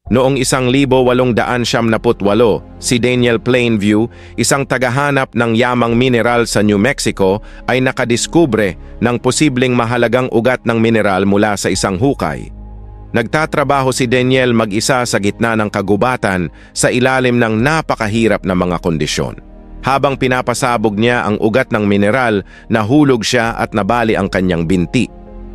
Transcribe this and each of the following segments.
Noong 1878, si Daniel Plainview, isang tagahanap ng yamang mineral sa New Mexico, ay nakadiskubre ng posibleng mahalagang ugat ng mineral mula sa isang hukay. Nagtatrabaho si Daniel mag-isa sa gitna ng kagubatan sa ilalim ng napakahirap na mga kondisyon. Habang pinapasabog niya ang ugat ng mineral, nahulog siya at nabali ang kanyang binti.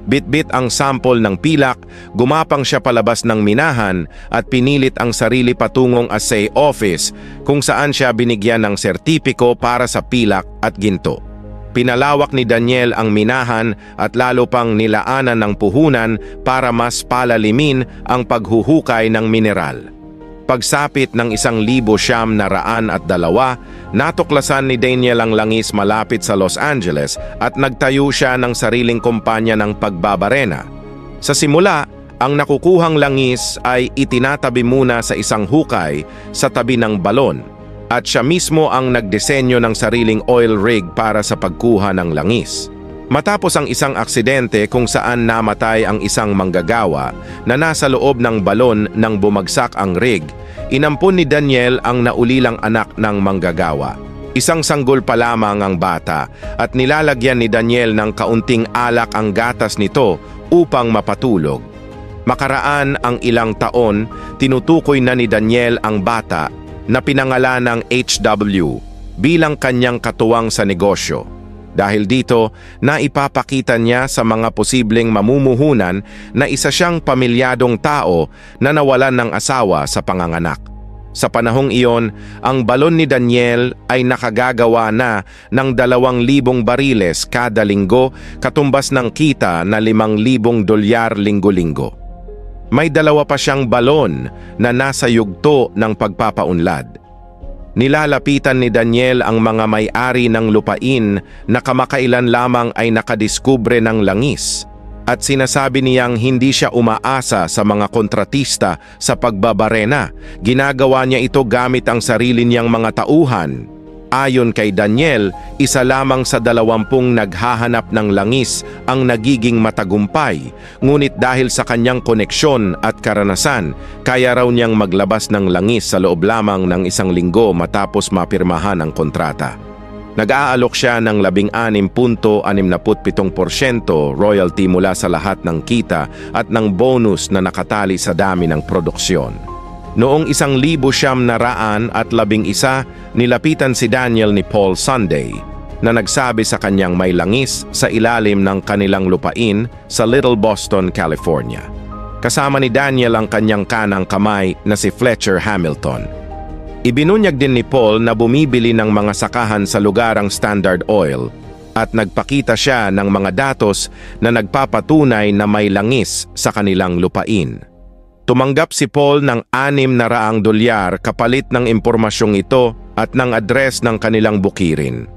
Bitbit ang sample ng pilak, gumapang siya palabas ng minahan at pinilit ang sarili patungong assay office kung saan siya binigyan ng sertipiko para sa pilak at ginto. Pinalawak ni Daniel ang minahan at lalo pang nilaanan ng puhunan para mas palalimin ang paghuhukay ng mineral. Pagsapit ng 1,902, natuklasan ni Daniel ang langis malapit sa Los Angeles at nagtayo siya ng sariling kumpanya ng pagbabarena. Sa simula, ang nakukuhang langis ay itinatabi muna sa isang hukay sa tabi ng balon at siya mismo ang nagdisenyo ng sariling oil rig para sa pagkuha ng langis. Matapos ang isang aksidente kung saan namatay ang isang manggagawa na nasa loob ng balon nang bumagsak ang rig, inampun ni Daniel ang naulilang anak ng manggagawa. Isang sanggol pa lamang ang bata at nilalagyan ni Daniel ng kaunting alak ang gatas nito upang mapatulog. Makaraan ang ilang taon, tinutukoy na ni Daniel ang bata na pinangalan ng HW bilang kanyang katuwang sa negosyo. Dahil dito, naipapakita niya sa mga posibleng mamumuhunan na isa siyang pamilyadong tao na nawalan ng asawa sa panganganak. Sa panahong iyon, ang balon ni Daniel ay nakagagawa na ng 2,000 bariles kada linggo, katumbas ng kita na $5,000 linggo-linggo. May 2 pa siyang balon na nasa yugto ng pagpapaunlad. Nilalapitan ni Daniel ang mga may-ari ng lupain na kamakailan lamang ay nakadiskubre ng langis at sinasabi niyang hindi siya umaasa sa mga kontratista sa pagbabarena. Ginagawa niya ito gamit ang sarili niyang mga tauhan. Ayon kay Daniel, isa lamang sa 20 naghahanap ng langis ang nagiging matagumpay, ngunit dahil sa kanyang koneksyon at karanasan, kaya raw niyang maglabas ng langis sa loob lamang ng 1 linggo matapos mapirmahan ang kontrata. Nag-aalok siya ng 16.67% royalty mula sa lahat ng kita at ng bonus na nakatali sa dami ng produksyon. Noong 1911, nilapitan si Daniel ni Paul Sunday na nagsabi sa kanyang may langis sa ilalim ng kanilang lupain sa Little Boston, California. Kasama ni Daniel ang kanyang kanang kamay na si Fletcher Hamilton. Ibinunyag din ni Paul na bumibili ng mga sakahan sa lugar ang Standard Oil at nagpakita siya ng mga datos na nagpapatunay na may langis sa kanilang lupain. Tumanggap si Paul ng $600 kapalit ng impormasyong ito at ng address ng kanilang bukirin.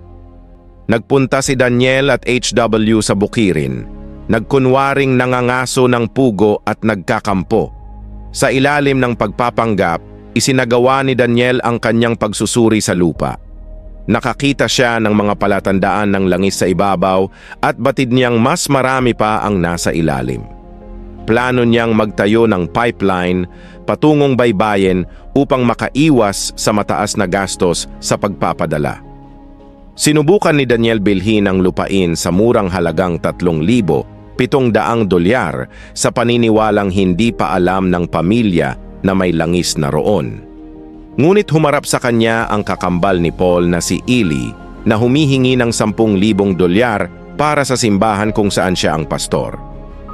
Nagpunta si Daniel at HW sa bukirin. Nagkunwaring nangangaso ng pugo at nagkakampo. Sa ilalim ng pagpapanggap, isinagawa ni Daniel ang kanyang pagsusuri sa lupa. Nakakita siya ng mga palatandaan ng langis sa ibabaw at batid niyang mas marami pa ang nasa ilalim. Plano niyang magtayo ng pipeline patungong baybayin upang makaiwas sa mataas na gastos sa pagpapadala. Sinubukan ni Daniel bilhin ang lupain sa murang halagang $3,700 sa paniniwalang hindi pa alam ng pamilya na may langis na roon. Ngunit humarap sa kanya ang kakambal ni Paul na si Eli na humihingi ng $10,000 para sa simbahan kung saan siya ang pastor.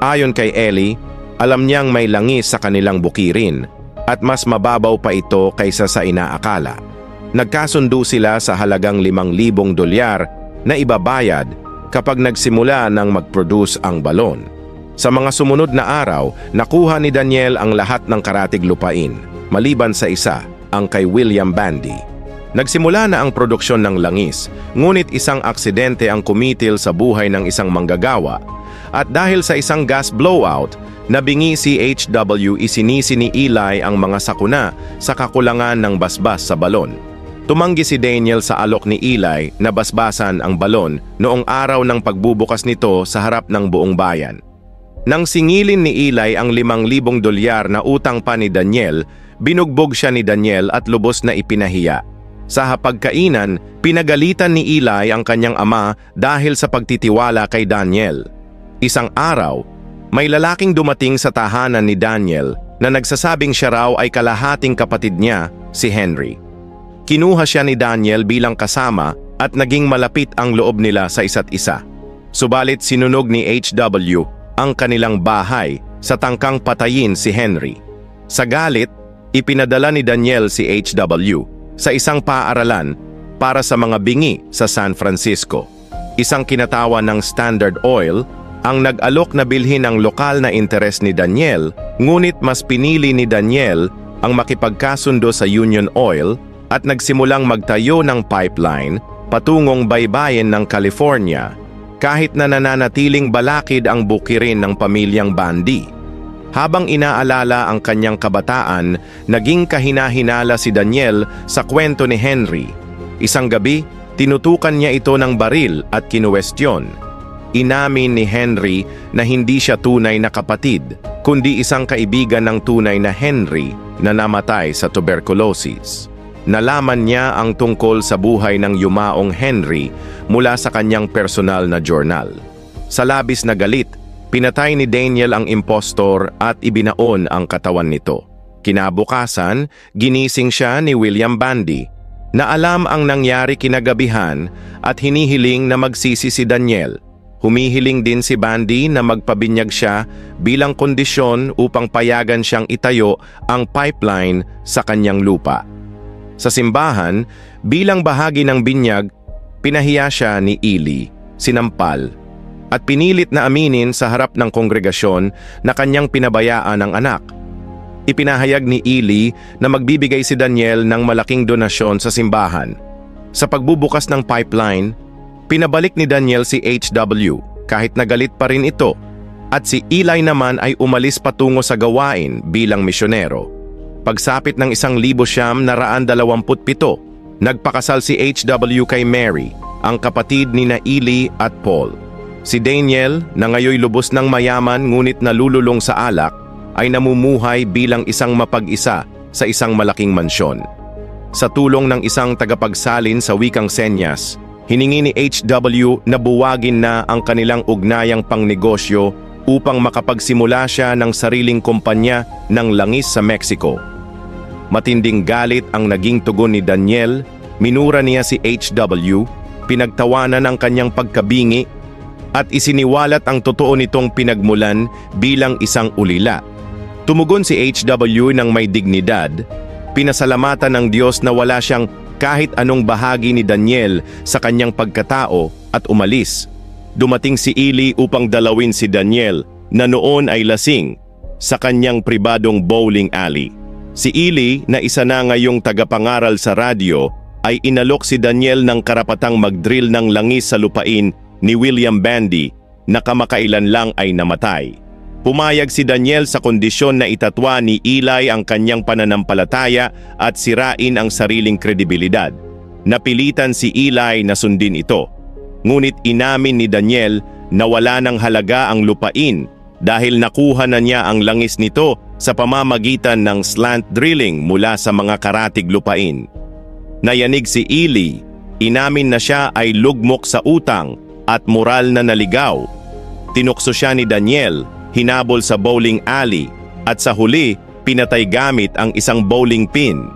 Ayon kay Eli, alam niyang may langis sa kanilang bukirin at mas mababaw pa ito kaysa sa inaakala. Nagkasundo sila sa halagang $5,000 na ibabayad kapag nagsimula ng mag-produce ang balon. Sa mga sumunod na araw, nakuha ni Daniel ang lahat ng karatig lupain, maliban sa isa, ang kay William Bandy. Nagsimula na ang produksyon ng langis, ngunit isang aksidente ang kumitil sa buhay ng isang manggagawa. At dahil sa isang gas blowout, nabingi si HW, isinisi ni Eli ang mga sakuna sa kakulangan ng basbas sa balon. Tumanggi si Daniel sa alok ni Eli na basbasan ang balon noong araw ng pagbubukas nito sa harap ng buong bayan. Nang singilin ni Eli ang $5,000 na utang pa ni Daniel, binugbog siya ni Daniel at lubos na ipinahiya. Sa hapagkainan, pinagalitan ni Eli ang kanyang ama dahil sa pagtitiwala kay Daniel. Isang araw, may lalaking dumating sa tahanan ni Daniel na nagsasabing siya raw ay kalahating kapatid niya, si Henry. Kinuha siya ni Daniel bilang kasama at naging malapit ang loob nila sa isa't isa. Subalit sinunog ni HW ang kanilang bahay sa tangkang patayin si Henry. Sa galit, ipinadala ni Daniel si HW sa isang paaralan para sa mga bingi sa San Francisco. Isang kinatawan ng Standard Oil ang nag-alok na bilhin ang lokal na interes ni Daniel, ngunit mas pinili ni Daniel ang makipagkasundo sa Union Oil at nagsimulang magtayo ng pipeline patungong baybayin ng California, kahit na nananatiling balakid ang bukirin ng pamilyang Bundy. Habang inaalala ang kanyang kabataan, naging kahina-hinala si Daniel sa kwento ni Henry. Isang gabi, tinutukan niya ito ng baril at kinuwestiyon. Inamin ni Henry na hindi siya tunay na kapatid, kundi isang kaibigan ng tunay na Henry na namatay sa tuberculosis. Nalaman niya ang tungkol sa buhay ng yumaong Henry mula sa kanyang personal na journal. Sa labis na galit, pinatay ni Daniel ang impostor at ibinaon ang katawan nito. Kinabukasan, ginising siya ni William Bundy na alam ang nangyari kinagabihan at hinihiling na magsisi si Daniel. Humihiling din si Bundy na magpabinyag siya bilang kondisyon upang payagan siyang itayo ang pipeline sa kanyang lupa. Sa simbahan, bilang bahagi ng binyag, pinahiya siya ni Eli, sinampal, at pinilit na aminin sa harap ng kongregasyon na kanyang pinabayaan ang anak. Ipinahayag ni Eli na magbibigay si Daniel ng malaking donasyon sa simbahan. Sa pagbubukas ng pipeline, pinabalik ni Daniel si HW kahit nagalit pa rin ito, at si Eli naman ay umalis patungo sa gawain bilang misyonero. Pagsapit ng 1,927, nagpakasal si HW kay Mary, ang kapatid ni na Eli at Paul. Si Daniel, na ngayoy lubos ng mayaman ngunit nalululong sa alak, ay namumuhay bilang isang mapag-isa sa isang malaking mansyon. Sa tulong ng isang tagapagsalin sa wikang senyas, hiningi ni HW na buwagin na ang kanilang ugnayang pangnegosyo upang makapagsimula siya ng sariling kumpanya ng langis sa Mexico. Matinding galit ang naging tugon ni Daniel, minura niya si HW, pinagtawanan ang kanyang pagkabingi, at isiniwalat ang totoo nitong pinagmulan bilang isang ulila. Tumugon si HW ng may dignidad, pinasalamatan ng Diyos na wala siyang kahit anong bahagi ni Daniel sa kanyang pagkatao at umalis. Dumating si Eli upang dalawin si Daniel na noon ay lasing sa kanyang pribadong bowling alley. Si Eli, na isa na ngayong tagapangaral sa radyo, ay inalok si Daniel ng karapatang mag-drill ng langis sa lupain ni William Bundy na kamakailan lang ay namatay. Pumayag si Daniel sa kondisyon na itatwa ni Eli ang kanyang pananampalataya at sirain ang sariling kredibilidad. Napilitan si Eli na sundin ito. Ngunit inamin ni Daniel na wala ng halaga ang lupain dahil nakuha na niya ang langis nito sa pamamagitan ng slant drilling mula sa mga karatig lupain. Nayanig si Eli, inamin na siya ay lugmok sa utang at moral na naligaw. Tinukso siya ni Daniel, hinabol sa bowling alley, at sa huli, pinatay gamit ang isang bowling pin.